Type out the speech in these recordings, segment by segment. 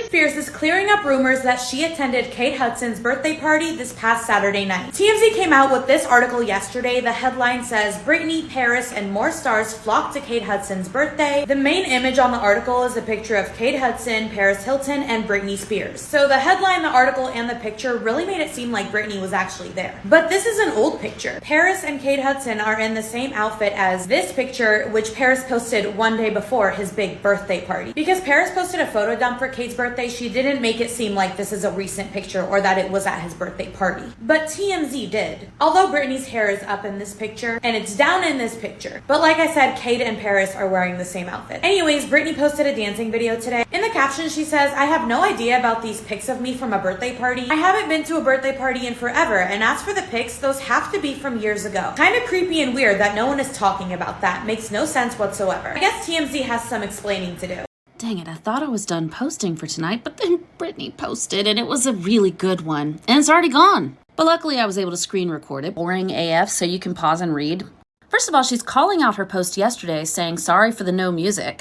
Spears is clearing up rumors that she attended Kate Hudson's birthday party this past Saturday night. TMZ came out with this article yesterday. The headline says, Britney, Paris, and more stars flocked to Kate Hudson's birthday. The main image on the article is a picture of Kate Hudson, Paris Hilton, and Britney Spears. So the headline, the article, and the picture really made it seem like Britney was actually there. But this is an old picture. Paris and Kate Hudson are in the same outfit as this picture, which Paris posted one day before his big birthday party. Because Paris posted a photo dump for Kate's birthday, she didn't make it seem like this is a recent picture or that it was at his birthday party. But TMZ did. Although Britney's hair is up in this picture and it's down in this picture. But like I said, Kate and Paris are wearing the same outfit. Anyways, Britney posted a dancing video today. In the caption, she says, I have no idea about these pics of me from a birthday party. I haven't been to a birthday party in forever, and as for the pics, those have to be from years ago. Kind of creepy and weird that no one is talking about that. Makes no sense whatsoever. I guess TMZ has some explaining to do. Dang it, I thought I was done posting for tonight, but then Britney posted, and it was a really good one. And it's already gone. But luckily I was able to screen record it. Boring AF, so you can pause and read. First of all, she's calling out her post yesterday, saying sorry for the no music.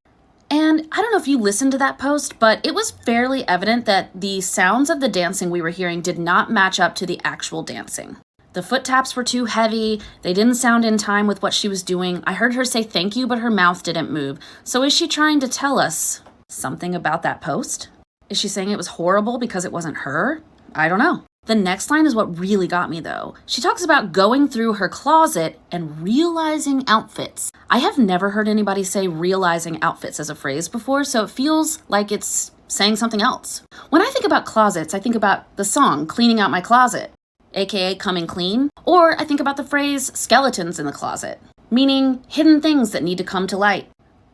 And I don't know if you listened to that post, but it was fairly evident that the sounds of the dancing we were hearing did not match up to the actual dancing. The foot taps were too heavy, they didn't sound in time with what she was doing. I heard her say thank you, but her mouth didn't move. So is she trying to tell us something about that post? Is she saying it was horrible because it wasn't her? I don't know. The next line is what really got me though. She talks about going through her closet and realizing outfits. I have never heard anybody say realizing outfits as a phrase before, so it feels like it's saying something else. When I think about closets, I think about the song, Cleaning Out My Closet, aka Coming Clean, or I think about the phrase skeletons in the closet, meaning hidden things that need to come to light.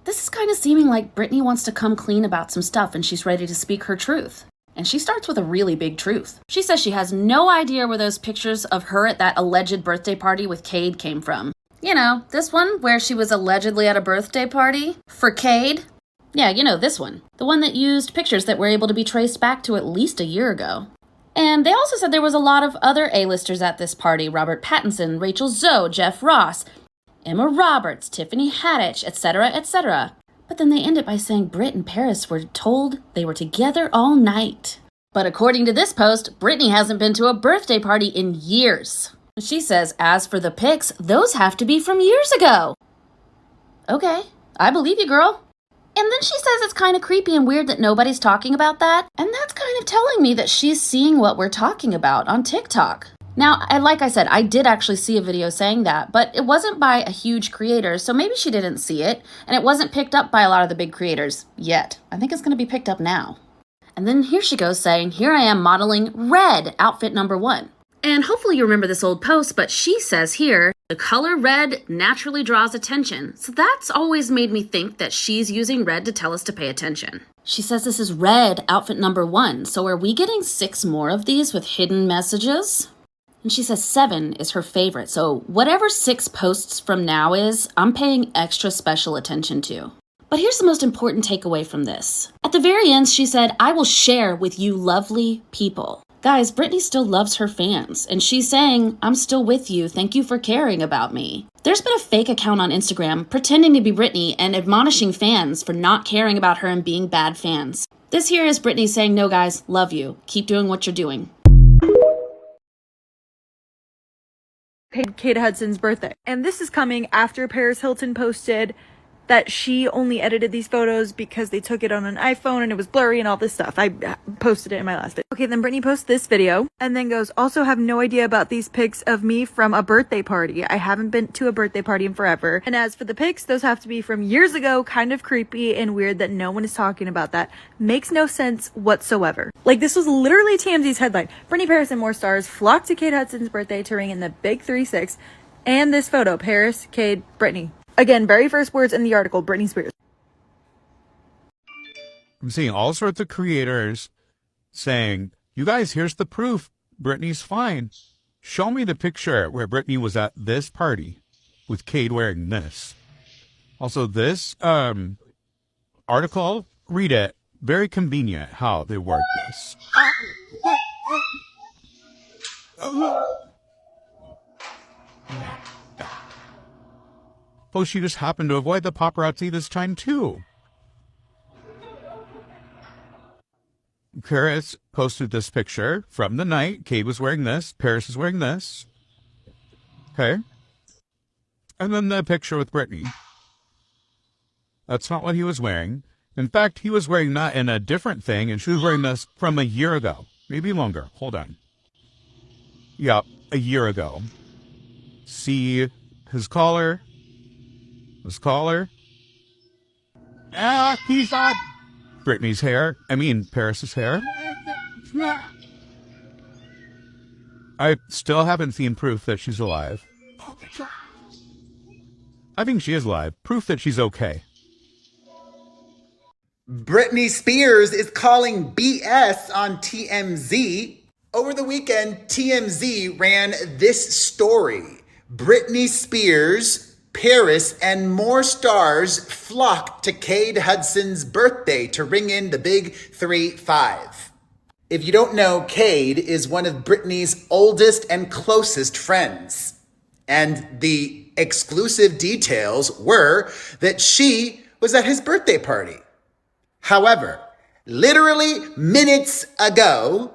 This is kind of seeming like Britney wants to come clean about some stuff and she's ready to speak her truth. And she starts with a really big truth. She says she has no idea where those pictures of her at that alleged birthday party with Cade came from. You know, this one where she was allegedly at a birthday party for Cade. Yeah, you know, this one. The one that used pictures that were able to be traced back to at least a year ago. And they also said there was a lot of other A-listers at this party. Robert Pattinson, Rachel Zoe, Jeff Ross, Emma Roberts, Tiffany Haddish, etc., etc. But then they end it by saying Brit and Paris were told they were together all night. But according to this post, Britney hasn't been to a birthday party in years. She says, as for the pics, those have to be from years ago. Okay, I believe you, girl. And then she says it's kind of creepy and weird that nobody's talking about that. And that's kind of telling me that she's seeing what we're talking about on TikTok. Now, like I said, I did actually see a video saying that, but it wasn't by a huge creator, so maybe she didn't see it, and it wasn't picked up by a lot of the big creators yet. I think it's going to be picked up now. And then here she goes saying, here I am modeling red, outfit number 1. And hopefully you remember this old post, but she says here, the color red naturally draws attention. So that's always made me think that she's using red to tell us to pay attention. She says this is red, outfit number 1. So are we getting 6 more of these with hidden messages? And she says 7 is her favorite. So whatever 6 posts from now is, I'm paying extra special attention to. But here's the most important takeaway from this. At the very end, she said, I will share with you lovely people. Guys, Britney still loves her fans, and she's saying, I'm still with you. Thank you for caring about me. There's been a fake account on Instagram pretending to be Britney and admonishing fans for not caring about her and being bad fans. This here is Britney saying, no guys, love you. Keep doing what you're doing. Kate Hudson's birthday. And this is coming after Paris Hilton posted that she only edited these photos because they took it on an iPhone and it was blurry and all this stuff. I posted it in my last video. Okay, then Britney posts this video and then goes, also have no idea about these pics of me from a birthday party. I haven't been to a birthday party in forever. And as for the pics, those have to be from years ago. Kind of creepy and weird that no one is talking about that. Makes no sense whatsoever. Like, this was literally TMZ's headline. Britney, Paris, and more stars flocked to Kate Hudson's birthday to ring in the big 3-6. And this photo, Paris, Kate, Britney. Again, very first words in the article, Britney Spears. I'm seeing all sorts of creators saying, you guys, here's the proof. Britney's fine. Show me the picture where Britney was at this party with Cade wearing this. Also, this article, read it. Very convenient how they word this. Well, she just happened to avoid the paparazzi this time, too. Paris posted this picture from the night. Kate was wearing this. Paris is wearing this. Okay. And then the picture with Britney. That's not what he was wearing. In fact, he was wearing that in a different thing, and she was wearing this from a year ago. Maybe longer. Hold on. Yep, a year ago. See his collar. His collar. Ah, he's on Britney's hair. I mean, Paris's hair. I still haven't seen proof that she's alive. I think she is alive. Proof that she's okay. Britney Spears is calling BS on TMZ. Over the weekend, TMZ ran this story. Britney Spears, Paris, and more stars flocked to Cade Hudson's birthday to ring in the big 3-5. If you don't know, Cade is one of Britney's oldest and closest friends. And the exclusive details were that she was at his birthday party. However, literally minutes ago,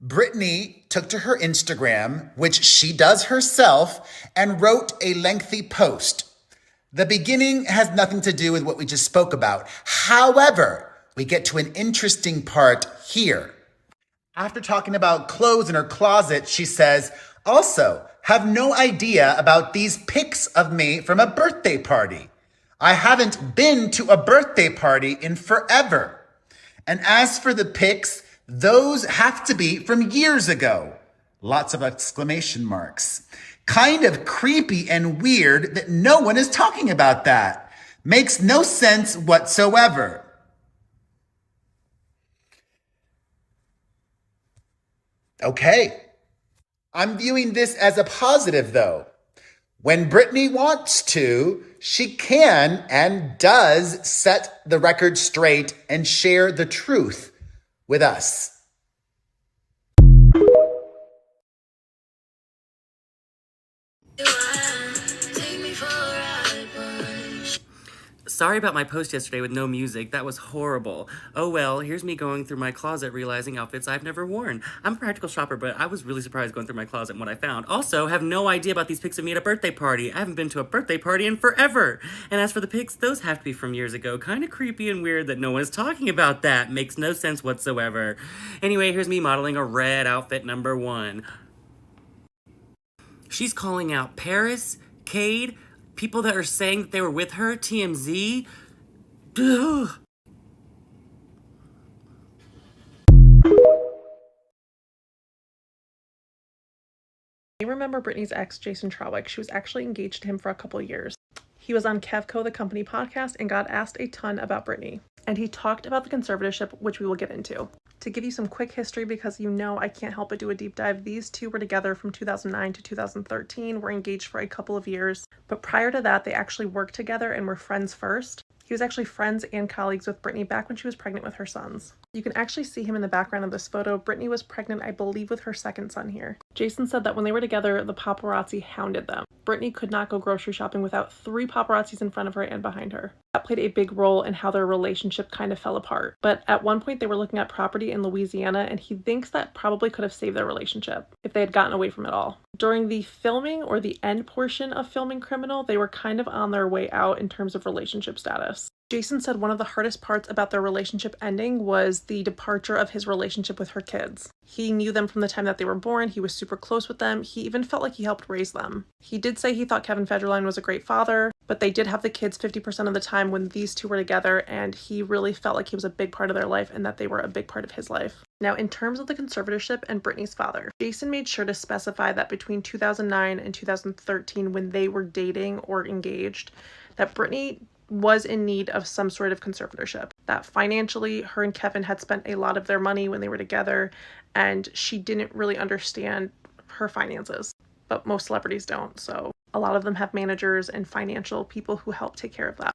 Britney took to her Instagram, which she does herself, and wrote a lengthy post. The beginning has nothing to do with what we just spoke about. However, we get to an interesting part here. After talking about clothes in her closet, she says, also, have no idea about these pics of me from a birthday party. I haven't been to a birthday party in forever. And as for the pics, those have to be from years ago. Lots of exclamation marks. Kind of creepy and weird that no one is talking about that. Makes no sense whatsoever. Okay. I'm viewing this as a positive though. When Britney wants to, she can and does set the record straight and share the truth with us. Sorry about my post yesterday with no music. That was horrible. Oh well, here's me going through my closet realizing outfits I've never worn. I'm a practical shopper, but I was really surprised going through my closet and what I found. Also, have no idea about these pics of me at a birthday party. I haven't been to a birthday party in forever. And as for the pics, those have to be from years ago. Kind of creepy and weird that no one is talking about that. Makes no sense whatsoever. Anyway, here's me modeling a red outfit number 1. She's calling out Paris, Cade, people that are saying that they were with her, TMZ. Ugh. You remember Britney's ex, Jason Trawick. She was actually engaged to him for a couple years. He was on Kevco, the company podcast, and got asked a ton about Britney. And he talked about the conservatorship, which we will get into. To give you some quick history, because you know I can't help but do a deep dive, these two were together from 2009 to 2013, were engaged for a couple of years. But prior to that, they actually worked together and were friends first. He was actually friends and colleagues with Britney back when she was pregnant with her sons. You can actually see him in the background of this photo. Britney was pregnant, I believe, with her second son here. Jason said that when they were together, the paparazzi hounded them. Britney could not go grocery shopping without 3 paparazzis in front of her and behind her. That played a big role in how their relationship kind of fell apart. But at one point, they were looking at property in Louisiana, and he thinks that probably could have saved their relationship if they had gotten away from it all. During the filming, or the end portion of filming Criminal, they were kind of on their way out in terms of relationship status. Jason said one of the hardest parts about their relationship ending was the departure of his relationship with her kids. He knew them from the time that they were born. He was super close with them. He even felt like he helped raise them. He did say he thought Kevin Federline was a great father, but they did have the kids 50% of the time when these two were together, and he really felt like he was a big part of their life and that they were a big part of his life. Now, in terms of the conservatorship and Britney's father, Jason made sure to specify that between 2009 and 2013, when they were dating or engaged, that Britney was in need of some sort of conservatorship. That financially, her and Kevin had spent a lot of their money when they were together, and she didn't really understand her finances. But most celebrities don't, so a lot of them have managers and financial people who help take care of that.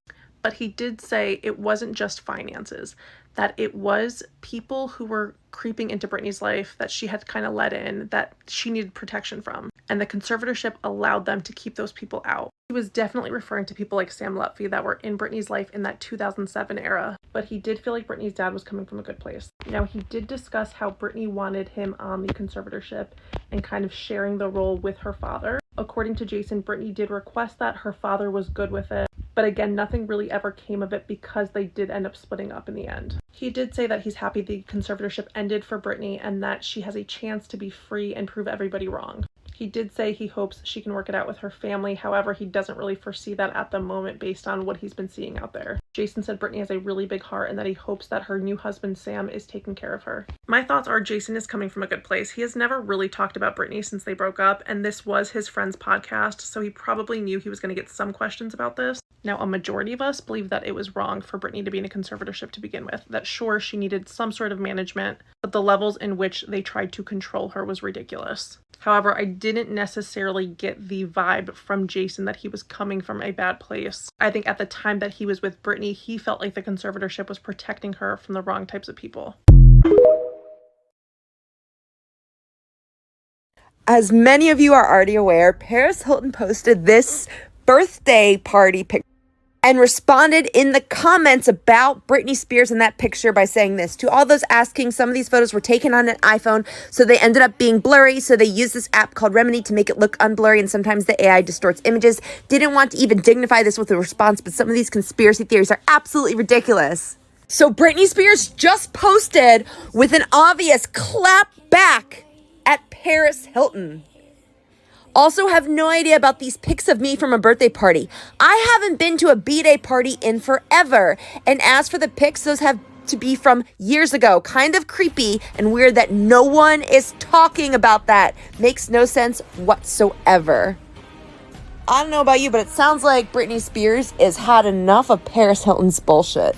but he did say it wasn't just finances, that it was people who were creeping into Britney's life that she had kind of let in, that she needed protection from. And the conservatorship allowed them to keep those people out. He was definitely referring to people like Sam Lutfi that were in Britney's life in that 2007 era, but he did feel like Britney's dad was coming from a good place. Now, he did discuss how Britney wanted him on the conservatorship and kind of sharing the role with her father. According to Jason, Britney did request that. Her father was good with it. But again, nothing really ever came of it because they did end up splitting up in the end. He did say that he's happy the conservatorship ended for Britney and that she has a chance to be free and prove everybody wrong. He did say he hopes she can work it out with her family. However, he doesn't really foresee that at the moment based on what he's been seeing out there. Jason said Britney has a really big heart and that he hopes that her new husband, Sam, is taking care of her. My thoughts are Jason is coming from a good place. He has never really talked about Britney since they broke up, and this was his friend's podcast, so he probably knew he was going to get some questions about this. Now, a majority of us believe that it was wrong for Britney to be in a conservatorship to begin with, that sure, she needed some sort of management, but the levels in which they tried to control her was ridiculous. However, I didn't necessarily get the vibe from Jason that he was coming from a bad place. I think at the time that he was with Britney, he felt like the conservatorship was protecting her from the wrong types of people. As many of you are already aware, Paris Hilton posted this birthday party picture and responded in the comments about Britney Spears in that picture by saying this: to all those asking, some of these photos were taken on an iPhone, so they ended up being blurry, so they used this app called Remedy to make it look unblurry, and sometimes the AI distorts images. Didn't want to even dignify this with a response, but some of these conspiracy theories are absolutely ridiculous. So Britney Spears just posted with an obvious clap back at Paris Hilton. Also have no idea about these pics of me from a birthday party. I haven't been to a B-Day party in forever. And as for the pics, those have to be from years ago. Kind of creepy and weird that no one is talking about that. Makes no sense whatsoever. I don't know about you, but it sounds like Britney Spears has had enough of Paris Hilton's bullshit.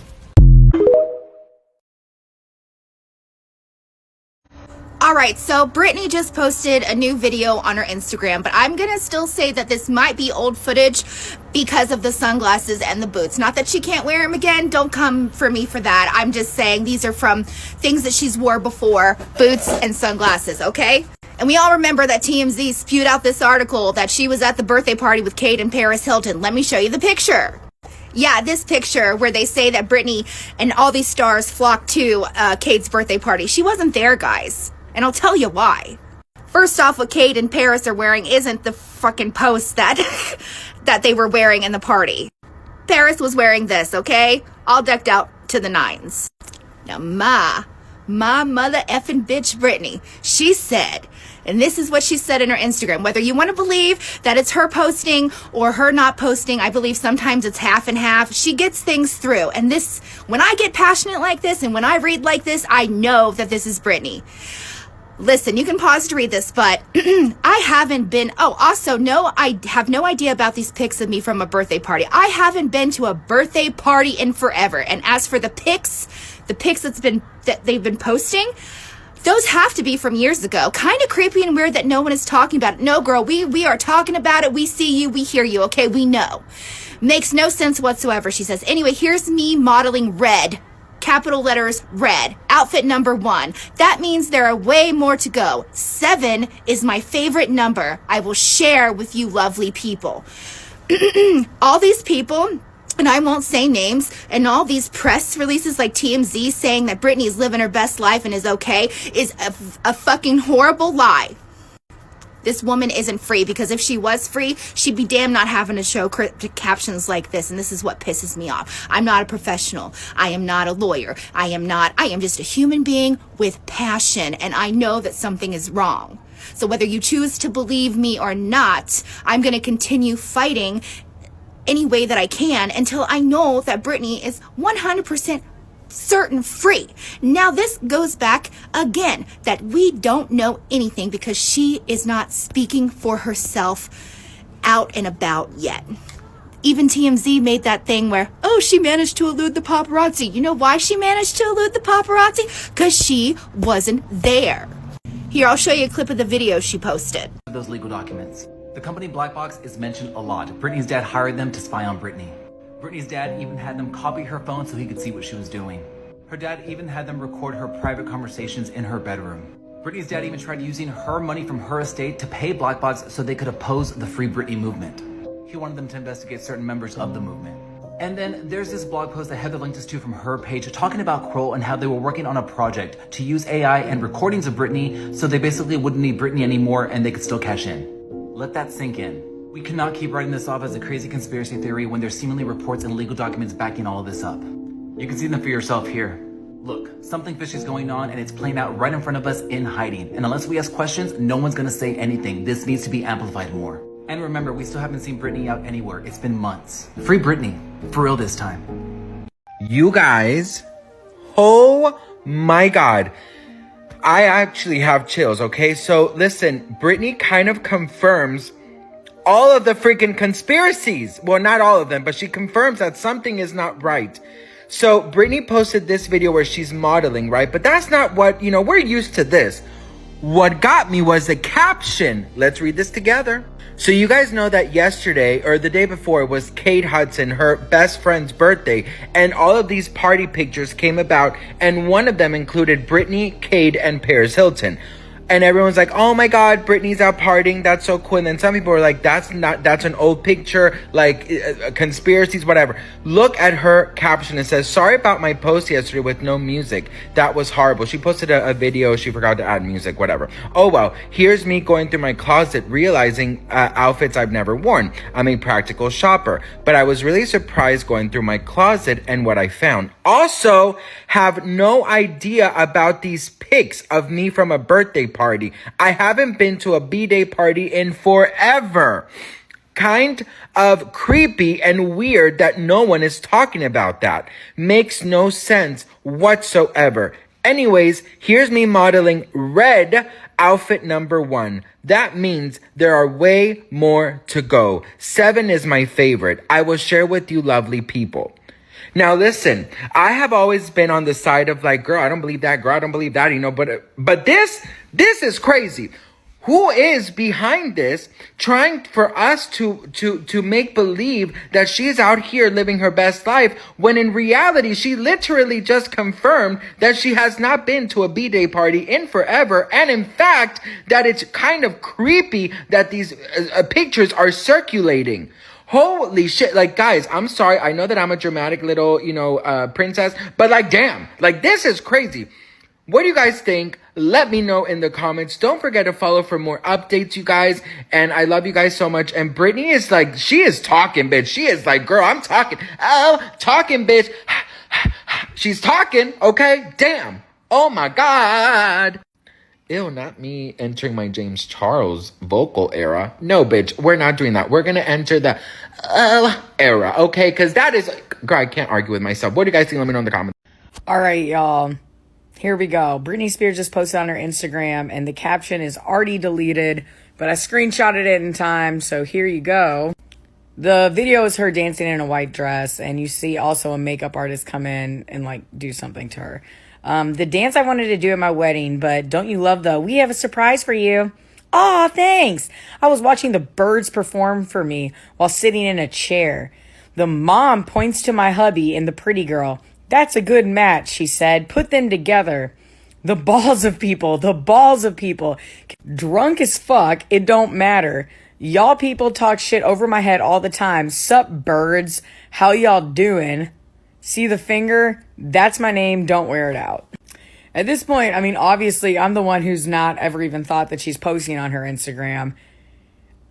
Alright, so Britney just posted a new video on her Instagram, but I'm gonna still say that this might be old footage because of the sunglasses and the boots. Not that she can't wear them again, don't come for me for that. I'm just saying these are from things that she's wore before, boots and sunglasses, okay? And we all remember that TMZ spewed out this article that she was at the birthday party with Kate and Paris Hilton. Let me show you the picture. Yeah, this picture where they say that Britney and all these stars flocked to Kate's birthday party. She wasn't there, guys. And I'll tell you why. First off, what Kate and Paris are wearing isn't the fucking post that that they were wearing in the party. Paris was wearing this, okay? All decked out to the nines. Now, my mother effing bitch Britney, she said, and this is what she said in her Instagram, whether you want to believe that it's her posting or her not posting, I believe sometimes it's half and half. She gets things through. And this, when I get passionate like this and when I read like this, I know that this is Britney. Listen, you can pause to read this, but I haven't been, I have no idea about these pics of me from a birthday party. I haven't been to a birthday party in forever. And as for the pics that they've been posting, those have to be from years ago. Kind of creepy and weird that no one is talking about it. No, girl, we are talking about it. We see you, we hear you, okay? We know. Makes no sense whatsoever, she says. Anyway, here's me modeling red. Capital letters, red. Outfit number 1. That means there are way more to go. 7 is my favorite number. I will share with you lovely people. All these people, and I won't say names, and all these press releases like TMZ saying that Britney is living her best life and is okay is a fucking horrible lie. This woman isn't free, because if she was free, she'd be damn not having to show cryptic captions like this, and this is what pisses me off. I'm not a professional. I am not a lawyer. I am just a human being with passion, and I know that something is wrong. So whether you choose to believe me or not, I'm going to continue fighting any way that I can until I know that Britney is 100% certain free. Now this goes back again that we don't know anything because she is not speaking for herself out and about yet. Even TMZ made that thing where, oh, she managed to elude the paparazzi. You know why she managed to elude the paparazzi? Because she wasn't there. Here, I'll show you a clip of the video she posted. Those legal documents. The company Black Box is mentioned a lot. Britney's dad hired them to spy on Britney. Britney's dad even had them copy her phone so he could see what she was doing. Her dad even had them record her private conversations in her bedroom. Britney's dad even tried using her money from her estate to pay black bots so they could oppose the Free Britney movement. He wanted them to investigate certain members of the movement. And then there's this blog post that Heather linked us to from her page talking about Kroll and how they were working on a project to use AI and recordings of Britney so they basically wouldn't need Britney anymore and they could still cash in. Let that sink in. We cannot keep writing this off as a crazy conspiracy theory when there's seemingly reports and legal documents backing all of this up. You can see them for yourself here. Look, something fishy is going on and it's playing out right in front of us in hiding. And unless we ask questions, no one's gonna say anything. This needs to be amplified more. And remember, we still haven't seen Britney out anywhere. It's been months. Free Britney. For real this time. You guys, oh my God. I actually have chills, okay? So listen, Britney kind of confirms all of the freaking conspiracies. Well, not all of them, but she confirms that something is not right. So Britney posted this video where she's modeling, right? But that's not what, we're used to this. What got me was the caption. Let's read this together. So you guys know that yesterday or the day before was Kate Hudson, her best friend's birthday, and all of these party pictures came about, and one of them included Britney, Kate, and Paris Hilton. And everyone's like, oh my God, Britney's out partying. That's so cool. And then some people are like, that's an old picture, like conspiracies, whatever. Look at her caption. It says, sorry about my post yesterday with no music. That was horrible. She posted a video. She forgot to add music, whatever. Oh, well, here's me going through my closet, realizing outfits I've never worn. I'm a practical shopper, but I was really surprised going through my closet and what I found. Also, have no idea about these pics of me from a birthday party. I haven't been to a B-Day party in forever. Kind of creepy and weird that no one is talking about that. Makes no sense whatsoever. Anyways, here's me modeling red outfit number 1. That means there are way more to go. 7 is my favorite. I will share with you lovely people. Now listen, I have always been on the side of like, girl, I don't believe that, girl, I don't believe that, but this is crazy. Who is behind this, trying for us to make believe that she's out here living her best life, when in reality, she literally just confirmed that she has not been to a B-Day party in forever, and in fact, that it's kind of creepy that these pictures are circulating. Holy shit. Like, guys, I'm sorry. I know that I'm a dramatic little, princess, but like, damn, like, this is crazy. What do you guys think? Let me know in the comments. Don't forget to follow for more updates, you guys. And I love you guys so much. And Britney is like, she is talking, bitch. She is like, girl, I'm talking. Oh, talking, bitch. She's talking, okay? Damn. Oh my God. Ew, not me entering my James Charles vocal era. No, bitch, we're not doing that. We're gonna enter the era, okay? Because that is, girl, I can't argue with myself. What do you guys think? Let me know in the comments. All right, y'all. Here we go. Britney Spears just posted on her Instagram, and the caption is already deleted, but I screenshotted it in time, so here you go. The video is her dancing in a white dress, and you see also a makeup artist come in and, like, do something to her. The dance I wanted to do at my wedding, but don't you love we have a surprise for you? Aw, thanks. I was watching the birds perform for me while sitting in a chair. The mom points to my hubby and the pretty girl. That's a good match, she said. Put them together. The balls of people. Drunk as fuck, it don't matter. Y'all people talk shit over my head all the time. Sup, birds? How y'all doing? See the finger? That's my name. Don't wear it out. At this point, I mean, obviously, I'm the one who's not ever even thought that she's posting on her Instagram.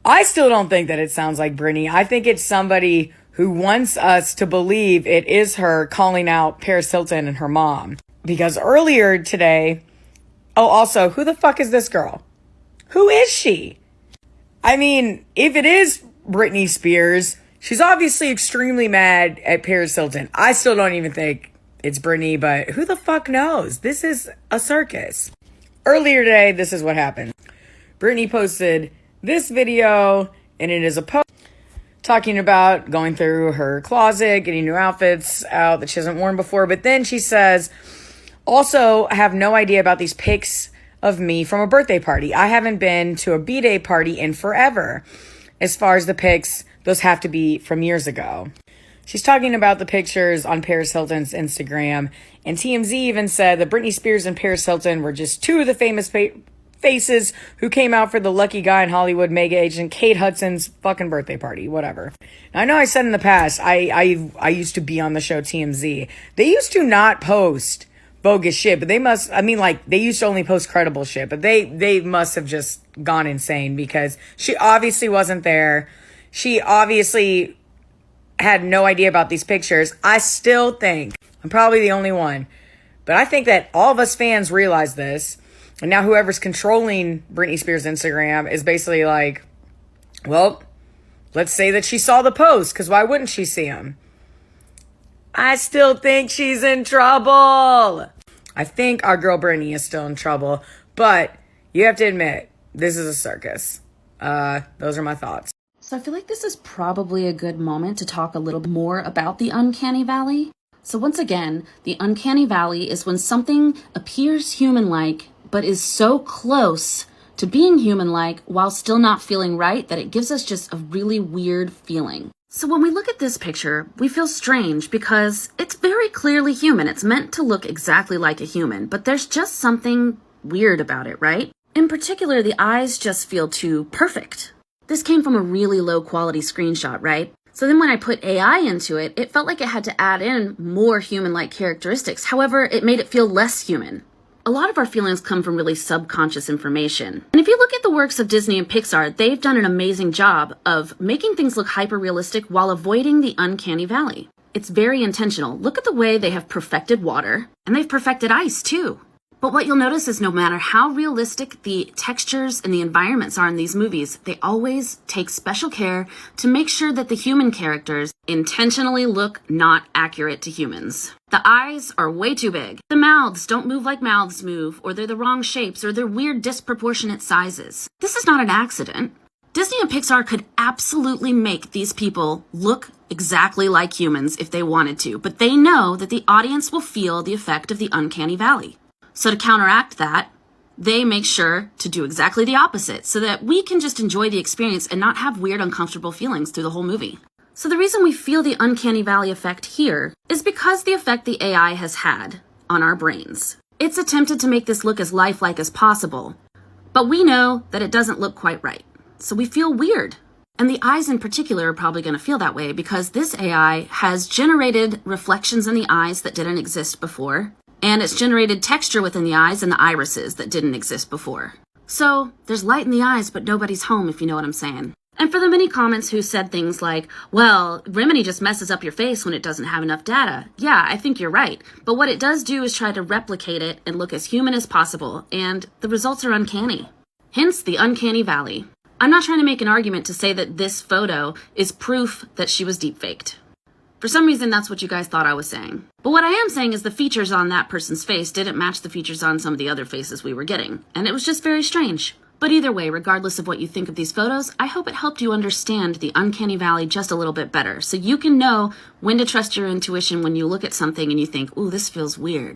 I still don't think that it sounds like Britney. I think it's somebody who wants us to believe it is her calling out Paris Hilton and her mom. Because earlier today... Oh, also, who the fuck is this girl? Who is she? I mean, if it is Britney Spears, she's obviously extremely mad at Paris Hilton. I still don't even think it's Britney, but who the fuck knows? This is a circus. Earlier today, this is what happened. Britney posted this video, and it is a post talking about going through her closet, getting new outfits out that she hasn't worn before. But then she says, also, I have no idea about these pics of me from a birthday party. I haven't been to a B-Day party in forever. As far as the pics, those have to be from years ago. She's talking about the pictures on Paris Hilton's Instagram, and TMZ even said that Britney Spears and Paris Hilton were just two of the famous faces who came out for the lucky guy in Hollywood mega agent Kate Hudson's fucking birthday party, whatever. Now, I know I said in the past, I used to be on the show TMZ. They used to not post bogus shit, but they must, I mean, like, they used to only post credible shit, but they must have just gone insane because she obviously wasn't there. She obviously had no idea about these pictures. I still think, I'm probably the only one, but I think that all of us fans realize this. And now whoever's controlling Britney Spears' Instagram is basically like, well, let's say that she saw the post, because why wouldn't she see them? I still think she's in trouble. I think our girl Britney is still in trouble, but you have to admit, this is a circus. Those are my thoughts. So I feel like this is probably a good moment to talk a little more about the uncanny valley. So once again, the uncanny valley is when something appears human-like, but is so close to being human-like while still not feeling right that it gives us just a really weird feeling. So when we look at this picture, we feel strange because it's very clearly human. It's meant to look exactly like a human, but there's just something weird about it, right? In particular, the eyes just feel too perfect. This came from a really low quality screenshot, right? So then when I put AI into it, it felt like it had to add in more human-like characteristics. However, it made it feel less human. A lot of our feelings come from really subconscious information. And if you look at the works of Disney and Pixar, they've done an amazing job of making things look hyper-realistic while avoiding the uncanny valley. It's very intentional. Look at the way they have perfected water, and they've perfected ice too. But what you'll notice is no matter how realistic the textures and the environments are in these movies, they always take special care to make sure that the human characters intentionally look not accurate to humans. The eyes are way too big. The mouths don't move like mouths move, or they're the wrong shapes, or they're weird disproportionate sizes. This is not an accident. Disney and Pixar could absolutely make these people look exactly like humans if they wanted to, but they know that the audience will feel the effect of the uncanny valley. So to counteract that, they make sure to do exactly the opposite so that we can just enjoy the experience and not have weird, uncomfortable feelings through the whole movie. So the reason we feel the uncanny valley effect here is because the effect the AI has had on our brains. It's attempted to make this look as lifelike as possible, but we know that it doesn't look quite right. So we feel weird. And the eyes in particular are probably going to feel that way because this AI has generated reflections in the eyes that didn't exist before. And it's generated texture within the eyes and the irises that didn't exist before. So there's light in the eyes, but nobody's home, if you know what I'm saying. And for the many comments who said things like, well, Remini just messes up your face when it doesn't have enough data. Yeah, I think you're right. But what it does do is try to replicate it and look as human as possible. And the results are uncanny. Hence the uncanny valley. I'm not trying to make an argument to say that this photo is proof that she was deepfaked. For some reason, that's what you guys thought I was saying. But what I am saying is the features on that person's face didn't match the features on some of the other faces we were getting. And it was just very strange. But either way, regardless of what you think of these photos, I hope it helped you understand the uncanny valley just a little bit better. So you can know when to trust your intuition when you look at something and you think, ooh, this feels weird.